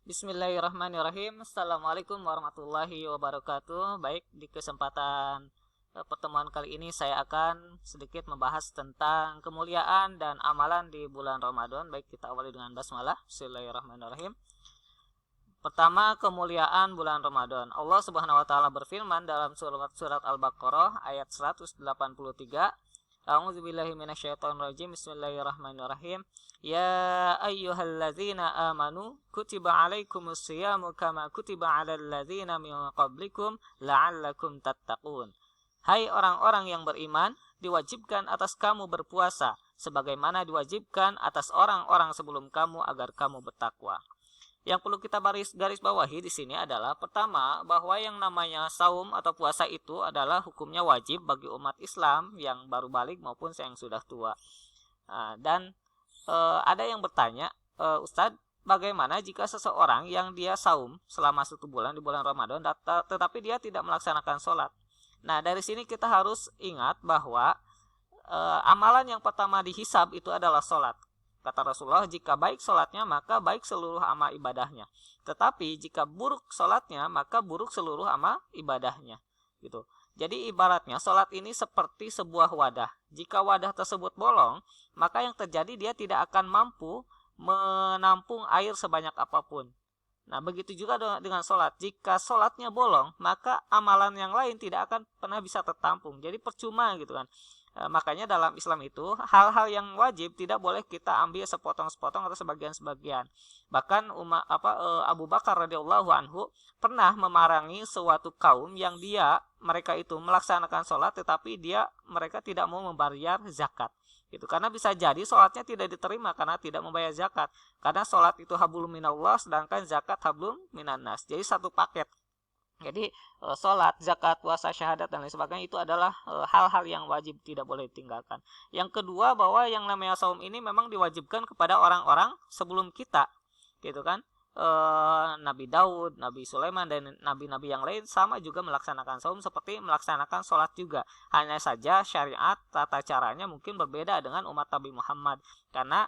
Bismillahirrahmanirrahim. Assalamualaikum warahmatullahi wabarakatuh. Baik, di kesempatan pertemuan kali ini saya akan sedikit membahas tentang kemuliaan dan amalan di bulan Ramadan. Baik, kita awali dengan basmalah. Bismillahirrahmanirrahim. Pertama, kemuliaan bulan Ramadan. Allah Subhanahu wa taala berfirman dalam surat Al-Baqarah ayat 183. A'udzubillahi minasyaitonirrajim. Bismillahirrahmanirrahim. Ya ayyuhalladzina amanu kutiba alaikumus shiyamu kama kutiba alal ladzina min qablikum la'allakum tattaqun. Hai orang-orang yang beriman, diwajibkan atas kamu berpuasa sebagaimana diwajibkan atas orang-orang sebelum kamu agar kamu bertakwa. Yang perlu kita garis bawahi di sini adalah pertama, bahwa yang namanya saum atau puasa itu adalah hukumnya wajib bagi umat Islam yang baru balik maupun yang sudah tua. Dan ada yang bertanya, Ustadz, bagaimana jika seseorang yang dia saum selama 1 bulan di bulan Ramadan tetapi dia tidak melaksanakan sholat? Nah, dari sini kita harus ingat bahwa amalan yang pertama dihisab itu adalah sholat. Kata Rasulullah, jika baik sholatnya maka baik seluruh amal ibadahnya. Tetapi jika buruk sholatnya maka buruk seluruh amal ibadahnya. Gitu. Jadi ibaratnya sholat ini seperti sebuah wadah. Jika wadah tersebut bolong, maka yang terjadi dia tidak akan mampu menampung air sebanyak apapun. Nah, begitu juga dengan sholat. Jika sholatnya bolong, maka amalan yang lain tidak akan pernah bisa tertampung. Jadi percuma gitu kan. Makanya dalam Islam itu hal-hal yang wajib tidak boleh kita ambil sepotong-sepotong atau sebagian-sebagian. Bahkan Abu Bakar radhiyallahu anhu pernah memerangi suatu kaum yang mereka itu melaksanakan sholat tetapi mereka tidak mau membayar zakat. Gitu. Karena bisa jadi sholatnya tidak diterima karena tidak membayar zakat. Karena sholat itu hablum minallah sedangkan zakat hablum minannas. Jadi satu paket. Jadi sholat, zakat, puasa, syahadat dan lain sebagainya itu adalah hal-hal yang wajib tidak boleh ditinggalkan. Yang kedua, bahwa yang namanya saum ini memang diwajibkan kepada orang-orang sebelum kita, gitu kan? Nabi Daud, Nabi Sulaiman dan nabi-nabi yang lain sama juga melaksanakan saum seperti melaksanakan sholat juga. Hanya saja syariat tata caranya mungkin berbeda dengan umat Nabi Muhammad karena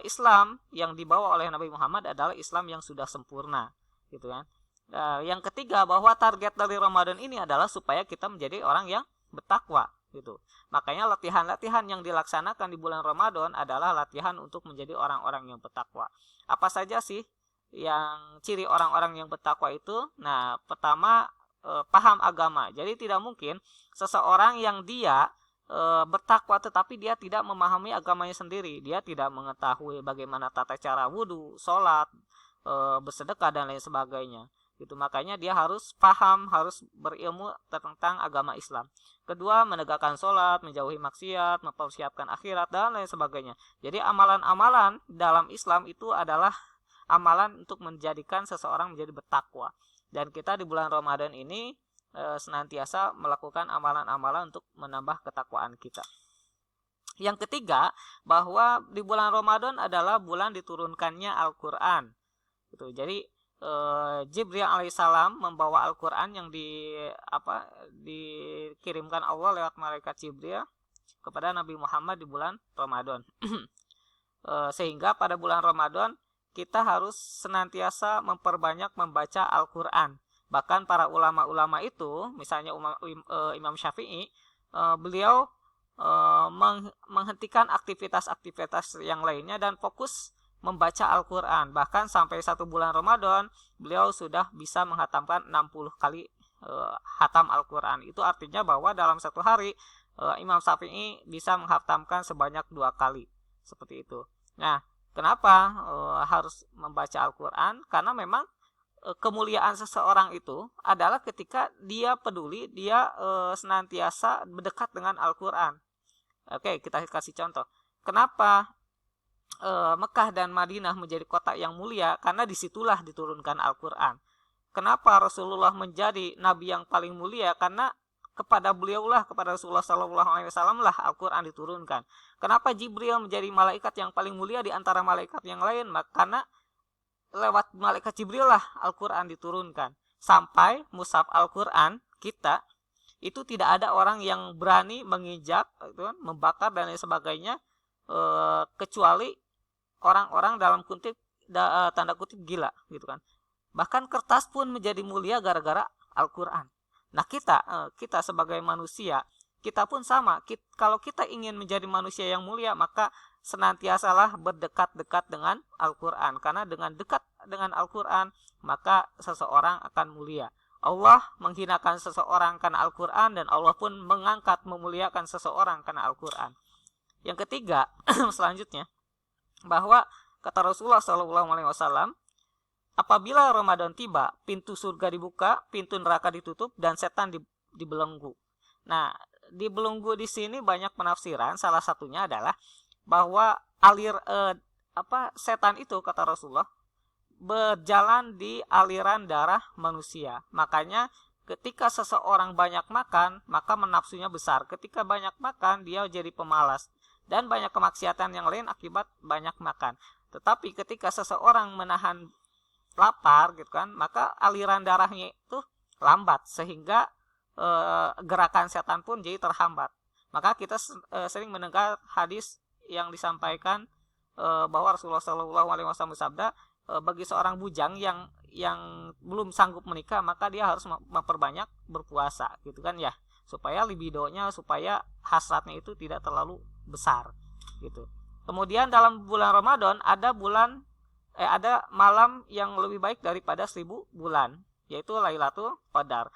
Islam yang dibawa oleh Nabi Muhammad adalah Islam yang sudah sempurna, gitu kan? Yang ketiga, bahwa target dari Ramadan ini adalah supaya kita menjadi orang yang bertakwa gitu. Makanya latihan-latihan yang dilaksanakan di bulan Ramadan adalah latihan untuk menjadi orang-orang yang bertakwa. Apa saja sih yang ciri orang-orang yang bertakwa itu? Nah, pertama, paham agama. Jadi tidak mungkin seseorang yang dia bertakwa tetapi dia tidak memahami agamanya sendiri. Dia tidak mengetahui bagaimana tata cara wudhu, sholat, bersedekah dan lain sebagainya. Gitu, makanya dia harus paham, harus berilmu tentang agama Islam. Kedua, menegakkan sholat, menjauhi maksiat, mempersiapkan akhirat dan lain sebagainya. Jadi amalan-amalan dalam Islam itu adalah amalan untuk menjadikan seseorang menjadi bertakwa. Dan kita di bulan Ramadan ini senantiasa melakukan amalan-amalan untuk menambah ketakwaan kita. Yang ketiga, bahwa di bulan Ramadan adalah bulan diturunkannya Al-Quran. Gitu. Jadi Jibril alaihissalam membawa Al-Quran yang dikirimkan Allah lewat malaikat Jibril kepada Nabi Muhammad di bulan Ramadan. Sehingga pada bulan Ramadan kita harus senantiasa memperbanyak membaca Al-Quran. Bahkan para ulama-ulama itu, misalnya Imam Syafi'i, beliau menghentikan aktivitas-aktivitas yang lainnya dan fokus membaca Al-Quran. Bahkan sampai 1 bulan Ramadan beliau sudah bisa menghatamkan 60 kali hatam Al-Quran. Itu artinya bahwa dalam 1 hari Imam Syafi'i bisa menghatamkan sebanyak 2 kali. Seperti itu. Nah, kenapa harus membaca Al-Quran? Karena memang kemuliaan seseorang itu adalah ketika dia peduli, dia senantiasa berdekat dengan Al-Quran. Oke, kita kasih contoh. Kenapa Mekah dan Madinah menjadi kota yang mulia? Karena disitulah diturunkan Al-Quran. Kenapa Rasulullah menjadi nabi yang paling mulia? Karena kepada beliaulah, kepada Rasulullah SAW lah Al-Quran diturunkan. Kenapa Jibril menjadi malaikat yang paling mulia di antara malaikat yang lain? Karena lewat malaikat Jibril lah Al-Quran diturunkan. Sampai mushaf Al-Quran kita itu tidak ada orang yang berani menginjak, membakar dan lain sebagainya, kecuali orang-orang dalam kutip tanda kutip gila gitu kan. Bahkan kertas pun menjadi mulia gara-gara Al-Qur'an. Nah, kita sebagai manusia, kita pun sama. Kalau kita ingin menjadi manusia yang mulia, maka senantiasalah berdekat-dekat dengan Al-Qur'an. Karena dengan dekat dengan Al-Qur'an, maka seseorang akan mulia. Allah menghinakan seseorang karena Al-Qur'an, dan Allah pun mengangkat, memuliakan seseorang karena Al-Qur'an. Yang ketiga, selanjutnya, bahwa kata Rasulullah SAW, apabila Ramadan tiba, pintu surga dibuka, pintu neraka ditutup, dan setan dibelenggu. Nah, dibelenggu di sini banyak penafsiran. Salah satunya adalah bahwa setan itu, kata Rasulullah, berjalan di aliran darah manusia. Makanya ketika seseorang banyak makan, maka menafsunya besar. Ketika banyak makan, dia jadi pemalas, dan banyak kemaksiatan yang lain akibat banyak makan. Tetapi ketika seseorang menahan lapar gitu kan, maka aliran darahnya itu lambat, sehingga gerakan setan pun jadi terhambat. Maka kita sering mendengar hadis yang disampaikan bahwa Rasulullah SAW bersabda, bagi seorang bujang yang belum sanggup menikah, maka dia harus memperbanyak berpuasa gitu kan ya, supaya libidonya, supaya hasratnya itu tidak terlalu besar gitu. Kemudian dalam bulan Ramadan ada malam yang lebih baik daripada 1000 bulan, yaitu Lailatul Qadar.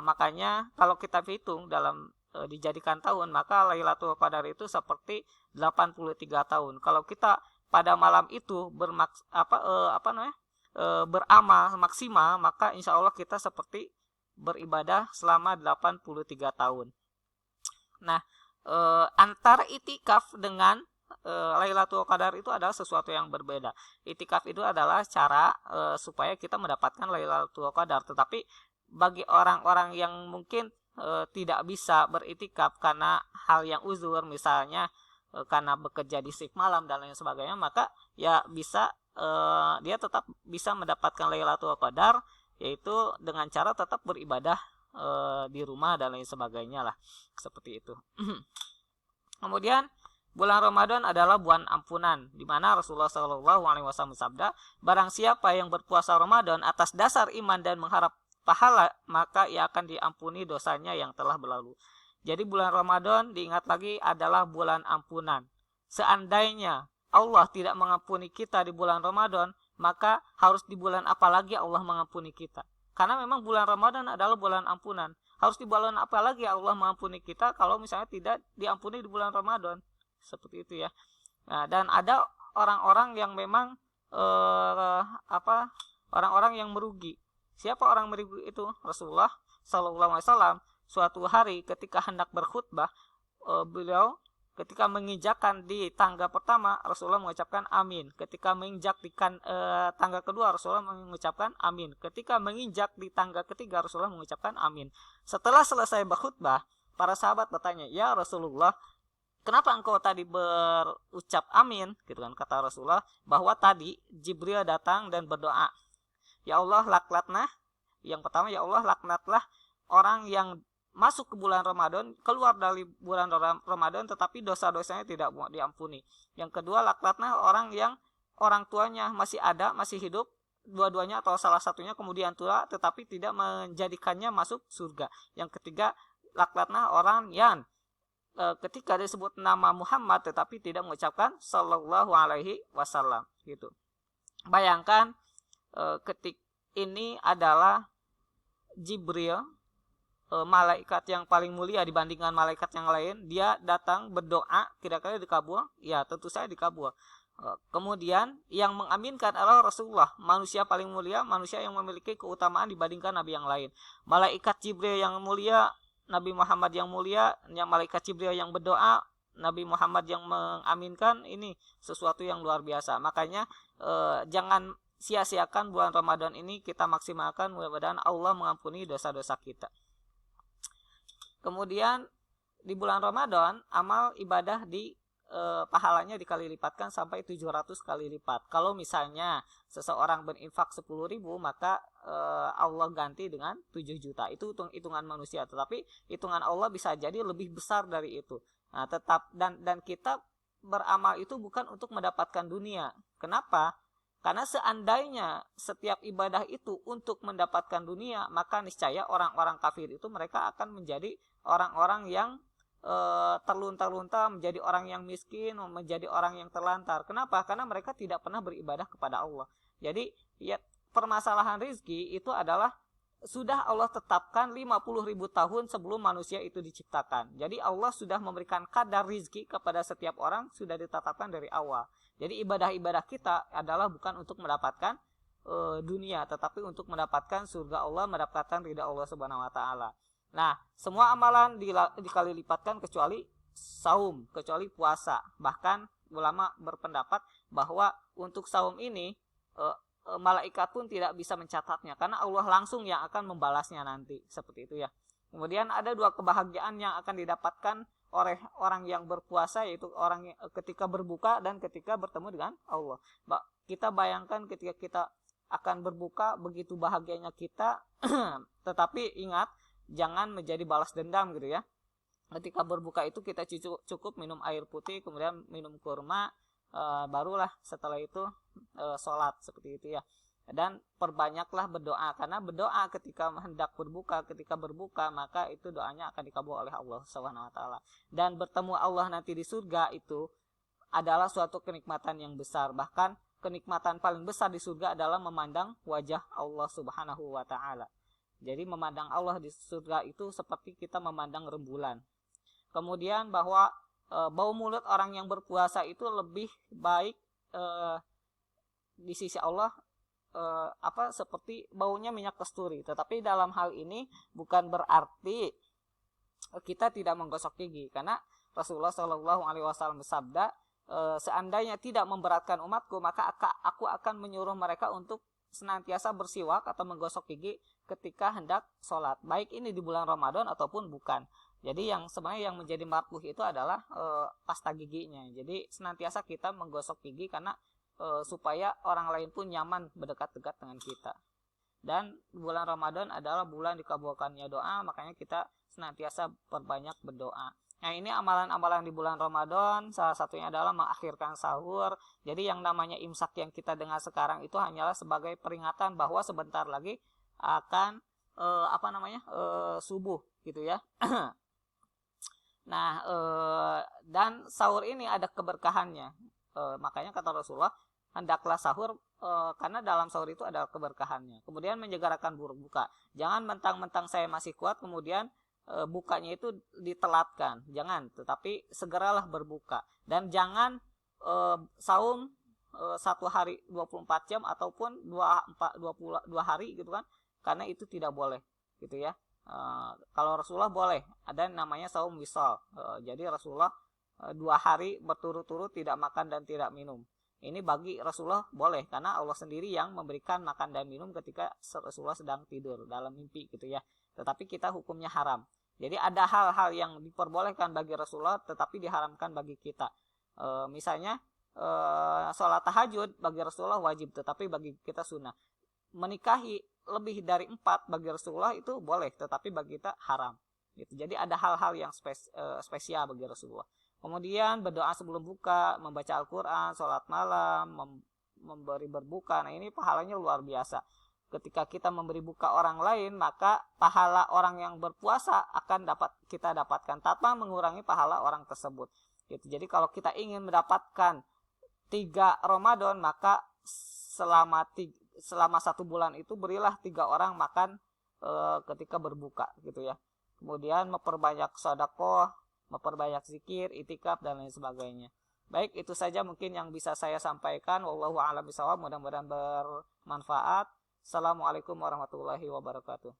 Makanya kalau kita hitung dalam dijadikan tahun, maka Lailatul Qadar itu seperti 83 tahun. Kalau kita pada malam itu beramal maksimal, maka insya Allah kita seperti beribadah selama 83 tahun. Nah, antara itikaf dengan Lailatul Qadar itu adalah sesuatu yang berbeda. Itikaf itu adalah cara supaya kita mendapatkan Lailatul Qadar. Tetapi bagi orang-orang yang mungkin tidak bisa beritikaf karena hal yang uzur, misalnya karena bekerja di shift malam dan lain sebagainya, maka ya bisa dia tetap bisa mendapatkan Lailatul Qadar, yaitu dengan cara tetap beribadah di rumah dan lain sebagainya lah, seperti itu. Kemudian bulan Ramadan adalah bulan ampunan, di mana Rasulullah SAW bersabda, barang siapa yang berpuasa Ramadan atas dasar iman dan mengharap pahala, maka ia akan diampuni dosanya yang telah berlalu. Jadi bulan Ramadan, diingat lagi, adalah bulan ampunan. Seandainya Allah tidak mengampuni kita di bulan Ramadan, maka harus di bulan apa lagi Allah mengampuni kita? Karena memang bulan Ramadan adalah bulan ampunan. Harus di bulan apa lagi Allah mengampuni kita kalau misalnya tidak diampuni di bulan Ramadan? Seperti itu ya. Nah, dan ada orang-orang yang memang orang-orang yang merugi. Siapa orang merugi itu? Rasulullah SAW suatu hari ketika hendak berkhutbah, beliau ketika menginjakkan di tangga pertama, Rasulullah mengucapkan amin. Ketika menginjak di tangga kedua, Rasulullah mengucapkan amin. Ketika menginjak di tangga ketiga, Rasulullah mengucapkan amin. Setelah selesai berkhutbah, para sahabat bertanya, ya Rasulullah, kenapa engkau tadi berucap amin? Gitu kan, kata Rasulullah, bahwa tadi Jibril datang dan berdoa, ya Allah laknatlah. Yang pertama, ya Allah laknatlah orang yang masuk ke bulan Ramadan, keluar dari bulan Ramadan tetapi dosa-dosanya tidak diampuni. Yang kedua, laknatlah orang yang orang tuanya masih ada, masih hidup, dua-duanya atau salah satunya kemudian tua tetapi tidak menjadikannya masuk surga. Yang ketiga, laknatlah orang yang ketika disebut nama Muhammad tetapi tidak mengucapkan sallallahu alaihi wasallam gitu. Bayangkan ketika ini adalah Jibril, malaikat yang paling mulia dibandingkan malaikat yang lain, dia datang berdoa, kira-kira dikabul? Ya, tentu saja dikabul. Kemudian yang mengaminkan adalah Rasulullah, manusia paling mulia, manusia yang memiliki keutamaan dibandingkan nabi yang lain. Malaikat Jibril yang mulia, Nabi Muhammad yang mulia, yang malaikat Jibril yang berdoa, Nabi Muhammad yang mengaminkan, ini sesuatu yang luar biasa. Makanya jangan sia-siakan bulan Ramadan ini, kita maksimalkan, mudah-mudahan Allah mengampuni dosa-dosa kita. Kemudian di bulan Ramadan amal ibadah pahalanya dikali lipatkan sampai 700 kali lipat. Kalau misalnya seseorang berinfak 10.000, maka Allah ganti dengan 7 juta. Itu hitungan manusia, tetapi hitungan Allah bisa jadi lebih besar dari itu. Nah, tetap dan kita beramal itu bukan untuk mendapatkan dunia. Kenapa? Karena seandainya setiap ibadah itu untuk mendapatkan dunia, maka niscaya orang-orang kafir itu mereka akan menjadi orang-orang yang terlunta-lunta, menjadi orang yang miskin, menjadi orang yang terlantar. Kenapa? Karena mereka tidak pernah beribadah kepada Allah. Jadi ya, permasalahan rizki itu adalah sudah Allah tetapkan 50.000 tahun sebelum manusia itu diciptakan. Jadi Allah sudah memberikan kadar rizki kepada setiap orang, sudah ditetapkan dari awal. Jadi ibadah-ibadah kita adalah bukan untuk mendapatkan dunia, tetapi untuk mendapatkan surga Allah, mendapatkan ridha Allah Subhanahu wa taala. Nah, semua amalan dikali lipatkan kecuali saum, kecuali puasa. Bahkan ulama berpendapat bahwa untuk saum ini malaikat pun tidak bisa mencatatnya karena Allah langsung yang akan membalasnya nanti, seperti itu ya. Kemudian ada dua kebahagiaan yang akan didapatkan oleh orang yang berpuasa, yaitu orang ketika berbuka dan ketika bertemu dengan Allah. Kita bayangkan ketika kita akan berbuka, begitu bahagianya kita, tetapi ingat jangan menjadi balas dendam gitu ya. Ketika berbuka itu kita cukup minum air putih, kemudian minum kurma, barulah setelah itu sholat, seperti itu ya. Dan perbanyaklah berdoa, karena berdoa ketika hendak berbuka, ketika berbuka maka itu doanya akan dikabul oleh Allah Subhanahu wa taala. Dan bertemu Allah nanti di surga itu adalah suatu kenikmatan yang besar. Bahkan kenikmatan paling besar di surga adalah memandang wajah Allah Subhanahu wa taala. Jadi memandang Allah di surga itu seperti kita memandang rembulan. Kemudian bahwa bau mulut orang yang berpuasa itu lebih baik di sisi Allah seperti baunya minyak kasturi. Tetapi dalam hal ini bukan berarti kita tidak menggosok gigi, karena Rasulullah Shallallahu Alaihi Wasallam bersabda, seandainya tidak memberatkan umatku, maka aku akan menyuruh mereka untuk senantiasa bersiwak atau menggosok gigi ketika hendak sholat, baik ini di bulan Ramadan ataupun bukan. Jadi yang sebenarnya yang menjadi marpuh itu adalah pasta giginya. Jadi senantiasa kita menggosok gigi karena supaya orang lain pun nyaman berdekat-dekat dengan kita. Dan bulan Ramadan adalah bulan dikabulkannya doa, makanya kita senantiasa perbanyak berdoa. Nah, ini amalan-amalan di bulan Ramadan, salah satunya adalah mengakhirkan sahur. Jadi yang namanya imsak yang kita dengar sekarang itu hanyalah sebagai peringatan bahwa sebentar lagi akan subuh gitu ya. Nah, dan sahur ini ada keberkahannya. Makanya kata Rasulullah, hendaklah sahur karena dalam sahur itu ada keberkahannya. Kemudian menjegarakan berbuka. Jangan mentang-mentang saya masih kuat kemudian bukanya itu ditelatkan, jangan, tetapi segeralah berbuka. Dan jangan saum 1 hari 24 jam ataupun 22 hari gitu kan, karena itu tidak boleh gitu ya. Kalau Rasulullah boleh, ada namanya saum wisal. Jadi Rasulullah 2 hari berturut-turut tidak makan dan tidak minum. Ini bagi Rasulullah boleh, karena Allah sendiri yang memberikan makan dan minum ketika Rasulullah sedang tidur dalam mimpi gitu ya. Tetapi kita hukumnya haram. Jadi ada hal-hal yang diperbolehkan bagi Rasulullah tetapi diharamkan bagi kita. Misalnya sholat tahajud bagi Rasulullah wajib, tetapi bagi kita sunnah. Menikahi lebih dari 4 bagi Rasulullah itu boleh, tetapi bagi kita haram. Gitu. Jadi ada hal-hal yang spesial bagi Rasulullah. Kemudian berdoa sebelum buka, membaca Al-Quran, sholat malam, memberi berbuka. Nah, ini pahalanya luar biasa. Ketika kita memberi buka orang lain, maka pahala orang yang berpuasa akan kita dapatkan tanpa mengurangi pahala orang tersebut. Gitu. Jadi kalau kita ingin mendapatkan 3 Ramadan, maka selama 1 bulan itu berilah 3 orang makan ketika berbuka, gitu ya. Kemudian memperbanyak sedekah, memperbanyak zikir, itikaf dan lain sebagainya. Baik, itu saja mungkin yang bisa saya sampaikan. Wallahu a'lam bishawab. Mudah-mudahan bermanfaat. Assalamualaikum warahmatullahi wabarakatuh.